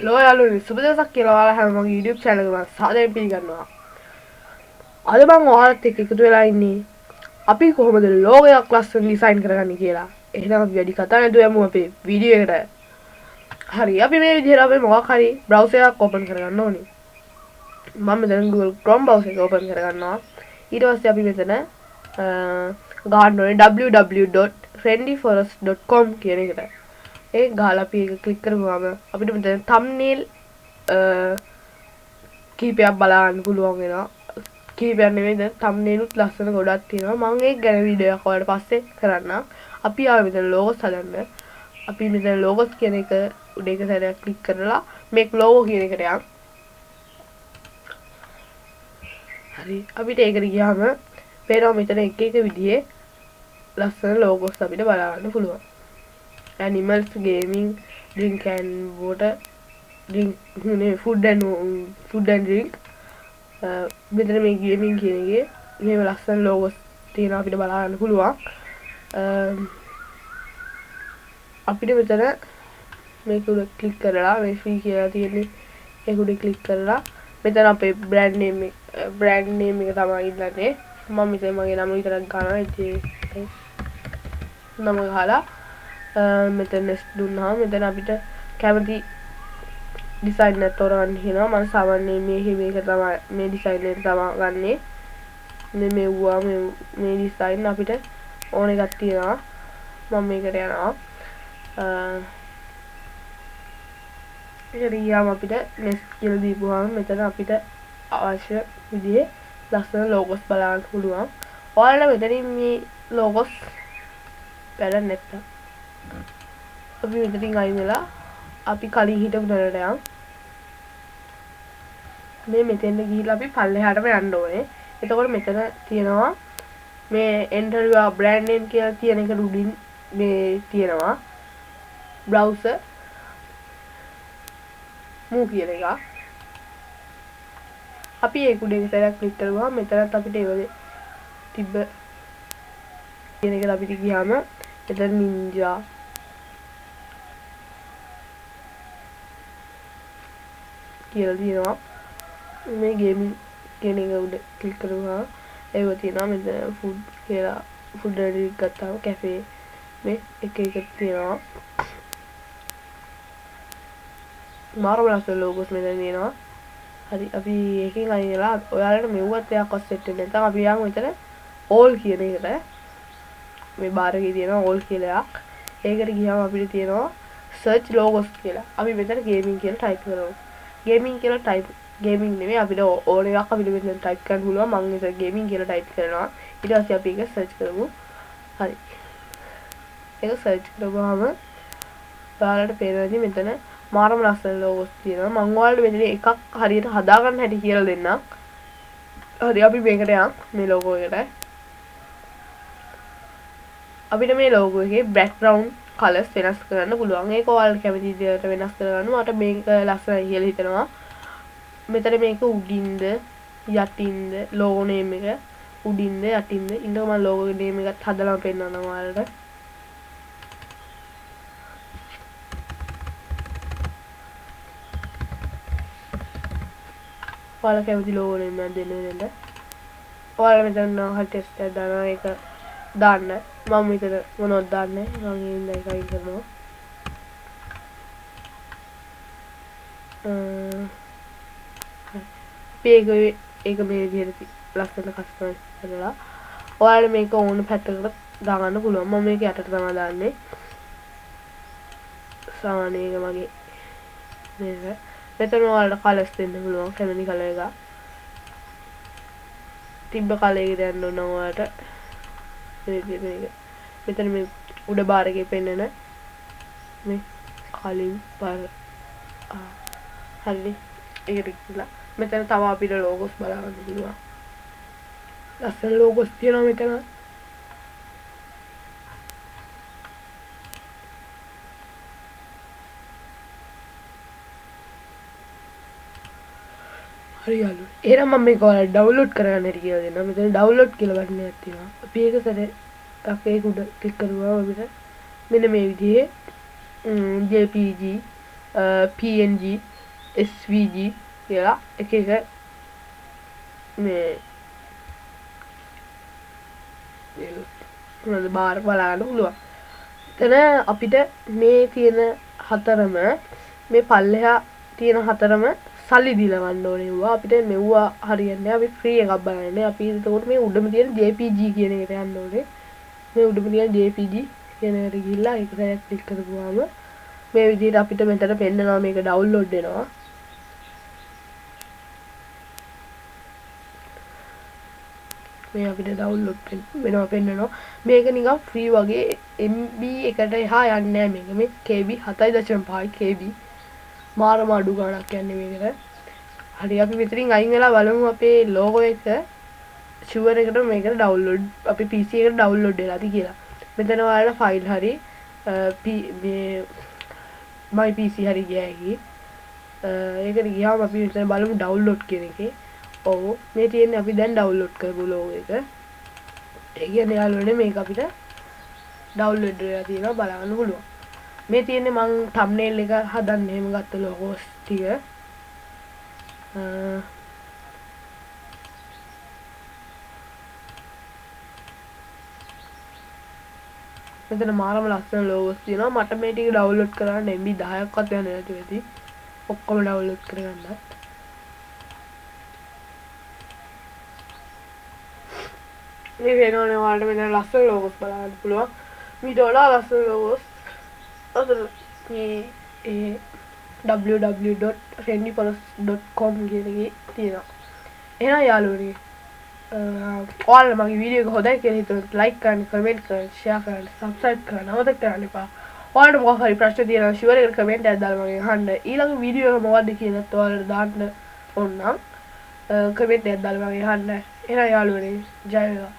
Hello යාළුවනේ සුබ දවසක් කියලා ඔයාලා හැම මගේ YouTube channel එක මම සාදරයෙන් පිළිගන්නවා. අද මම ඔයාලත් එක්ක එකතු වෙලා ඉන්නේ අපි කොහොමද ලෝගෝයක් ලස්සන ඩිසයින් කරගන්නේ කියලා. එහෙනම් අපි වැඩි කතා නැතුව යමු අපේ වීඩියෝ එකට. හරි අපි මේ විදිහට අපි මොකක් හරි browser එකක් open කරගන්න ඕනේ. මම මෙතන Google Chrome browser එක open කරගන්නවා. ඊට පස්සේ අපි මෙතන ගන්න ඕනේ www.friendlyforest.com කියන එකට. ඒක ගහලා අපි ඒක ක්ලික් කරපුවාම අපිට මෙතන thumbnail කීපයක් බලන්න පුළුවන් වෙනවා. කීපයක් නෙවෙයි දැන් thumbnail උත් ලස්සන ගොඩක් තියෙනවා. මම ඒක ගැන වීඩියෝ එකක් ඔයාලට පස්සේ කරන්නම්. අපි ආව මෙතන logos හදන්න. අපි මෙතන logos කියන එක උඩ එක සැරයක් ක්ලික් කරලා make logo කියන එකට යන්න. හරි අපිට ඒකට ගියාම පේනවා මෙතන එක එක විදිහේ ලස්සන logos අපිට බලන්න පුළුවන්. Animals, gaming, drink and water, food and drink. මෙතන මේ gaming කියන එකේ මේ ලස්සන logos තියෙනවා අපිට බලන්න පුළුවන්. අපිට මෙතන මේක උඩ ක්ලික් කරලා මේ free කියලා තියෙන්නේ ඒක උඩ ක්ලික් කරලා මෙතන අපේ brand name එක තමයි ඉන්නන්නේ. මම මෙතන මගේ නම විතරක් ගන්නවා. ඒ නම ගහලා මෙතන දුන්නාම මෙතන අපිට කැමති ඩිසයින් එක තෝරගන්න කියනවා. මම සාමාන්‍යයෙන් මේක තමයි මේ ඩිසයින් එක තමයි ගන්නෙ. මේ ඩිසයින් අපිට ඕන එකක් තියෙනවා. මම මේකට යනවා. ඒකට ගියාම අපිට next කියලා දීපුවාම මෙතන අපිට අවශ්‍ය විදිහේ ලස්සන logos බලන්න පුළුවන්. ඔයාලා මෙතනින් මේ logos බලන්න නැත්තම් අපි මෙතනින් අයින් වෙලා අපි කලින් හිටපු තැනට යමු. මේ මෙතෙන්ද ගිහිල්ලා අපි පල්ලෙහාටම යන්න ඕනේ. එතකොට මෙතන තියෙනවා මේ enter your brand name කියලා තියෙන එක උඩින් මේ තියෙනවා browser move කියන එක. අපි ඒක උඩ එක සැරයක් ක්ලික් කරගුවාම මෙතනත් අපිට ඒ වගේ තිබ්බ කියන එකට අපිට ගියාම මෙතන ninja කියලා තියෙනවා. මේ ගේමින් කියන එක උඩ ක්ලික් කරගුවාම ඒක තියෙනවා. මෙතන food කියලා food and drink ගත්තාම cafe මේ එක තියෙනවා. මාරම ලස්සන logos මෙතන තියෙනවා. හරි අපි එකකින් අයින් වෙලා ඔයාලට මෙව්වත් එකක්වත් සෙට් වෙන්නේ නැත්නම් අපි යමු මෙතන all කියන එකට. මේ බාර් එකේ තියෙනවා all කියලා එකක්. ඒකට ගියාම අපිට තියෙනවා search logos කියලා. අපි මෙතන gaming කියලා type කරමු. gaming නෙමෙයි අපිට ඕන එකක් අපිට මෙතන type කරන්න පුළුවන්. මම මෙතන gaming කියලා type කරනවා. ඊට පස්සේ අපි ඒක search කරමු. හරි. ඒක search කරපුවාම ඔයාලට පේනවා මෙතන මාරම ලස්සන logos තියෙනවා. මම ඔයාලට මෙතන එකක් හරියට හදාගන්න හැටි කියලා දෙන්නම්. හරි අපි මේකට යමු මේ logo එකට. අපිට මේ logo එකේ background colors වෙනස් කරන්න පුළුවන්. ඒක ඔයාලට කැමති විදිහට වෙනස් කරගන්න. මට මේක ලස්සනයි කියලා හිතෙනවා. මෙතන මේක උඩින්ද යටින්ද logo name එක උඩින්ද යටින්ද ඉන්නක මම logo name එකත් හදලා පෙන්නනවා ඔයාලට. ඔයාලා කැමති logo name එකක් දෙන්න වෙනද? ඔයාලා මෙතන හරි ටෙක්ස්ට් එකක් දානවා ඒක දාන්න. මම මෙතන මොනවද දාන්නේ? මම ඉන්න එකයි කරනවා. ඒක මේ විදිහට ලස්සන කස්ටමයිස් කරලා ඔයාලා මේක ඕන පැත්තකට දාගන්න පුළුවන්. මම මේක යටට තමයි දාන්නේ. සාමාන්‍යයෙන් මගේ මේක මෙතන ඔයාලට කලර්ස් දෙන්න පුළුවන්. කැමති කලර් එක තිබ්බ කලර් එක දෙන්න ඕන ඔයාලට. මේක මෙතන මේ උඩ බාර් එකේ පෙන්නන මේ කලින් පාර හරි ඒකට ගිහලා මෙතන තව අපිට logos බලන්න පුළුවන්. ලස්සන logos තියෙනවා මෙතන. හරි යාළුවෝ. එහෙනම් මම මේක ඔයාලට download කරගන්න හැටි කියලා දෙන්නම්. මෙතන download කියලා බටන් එකක් තියෙනවා. අපි ඒක සැරේ අපේ උඩ ක්ලික් කරුවාම අපිට මෙන්න මේ විදිහේ JPG PNG SVG කියලා එක මේ බාර බලාගන්න පුළුවන්. එතන අපිට මේ තියෙන හතරම මේ පල්ලෙහා තියෙන හතරම සල්ලි දීලා ගන්න ඕනේ වුණා. අපිට මෙව්වා හරියන්නේ නැහැ. අපි ෆ්‍රී එකක් බලන්නේ. අපි එතකොට මේ උඩම තියෙන JPG කියන එකට යන්න ඕනේ. මේ උඩම තියෙන JPG කියන එකට ගිහිල්ලා ඒක සැරයක් ක්ලික් කරපුවාම මේ විදිහට අපිට මෙතන පෙන්නනවා මේක ඩවුන්ලෝඩ් වෙනවා. මේ අපිට ඩවුන්ලෝඩ් වෙනවා පෙන්නනවා. මේක නිකන් ෆ්‍රී වගේ MB එකට එහා යන්නේ නැහැ මේක. මේ KB 7.5 KB මාරම අඩු ගාණක් යන්නේ මේකට. හරි අපි මෙතනින් අයින් වෙලා බලමු අපේ ලෝගෝ එක ෂුවර් එකට මේකට ඩවුන්ලෝඩ් අපේ PC එකට ඩවුන්ලෝඩ් වෙලාද කියලා. මෙතන ඔයාලා ෆයිල් හරි මේ my PC හරි ගියයි. ඒකට ගියාම අපි මෙතන බලමු ඩවුන්ලෝඩ් කියන එකේ. ඔව් මේ තියෙන්නේ අපි දැන් ඩවුන්ලෝඩ් කරපු ලෝගෝ එක. ඒ කියන්නේ යාළුවනේ මේක අපිට ඩවුන්ලෝඩ් වෙලා තියෙනවා බලන්න පුළුවන්. මේ තියෙන්නේ මං thumbnail එක හදන්න එහෙම ගත්ත ලෝගෝස් ටික. මෙතන මාරම ලස්සන ලෝගෝස් තියෙනවා. මට මේ ටික ඩවුන්ලෝඩ් කරන්න MB 10ක්වත් යන්නේ නැති වෙති. ඔක්කොම ඩවුන්ලෝඩ් කරගන්න. මේ වෙනෝනේ ඔයාලට මෙතන ලස්සන ලෝගෝස් බලන්න පුළුවන්. මීට වඩා ලස්සන ලෝගෝස් අතන මේ www.friendlypolos.com කියන එකේ තියෙනවා. එහෙනම් යාළුවනේ ඔයාලා මගේ වීඩියෝ එක හොඳයි කියලා හිතුවොත් ලයික් කරන්න, කමෙන්ට් කරන්න, ෂෙයා කරන්න, සබ්ස්ක්‍රයිබ් කරන්න අමතක කරන්න එපා. ඔයාලට මොකක් හරි ප්‍රශ්න තියෙනවා ෂුවර් එකට කමෙන්ට් එකක් දාලා මගෙන් අහන්න. ඊළඟ වීඩියෝ එක මොකක්ද කියලාත් ඔයාලට දාන්න ඕන නම් කමෙන්ට් එකක් දාලා මගෙන් අහන්න. එහෙනම් යාළුවනේ ජය වේවා.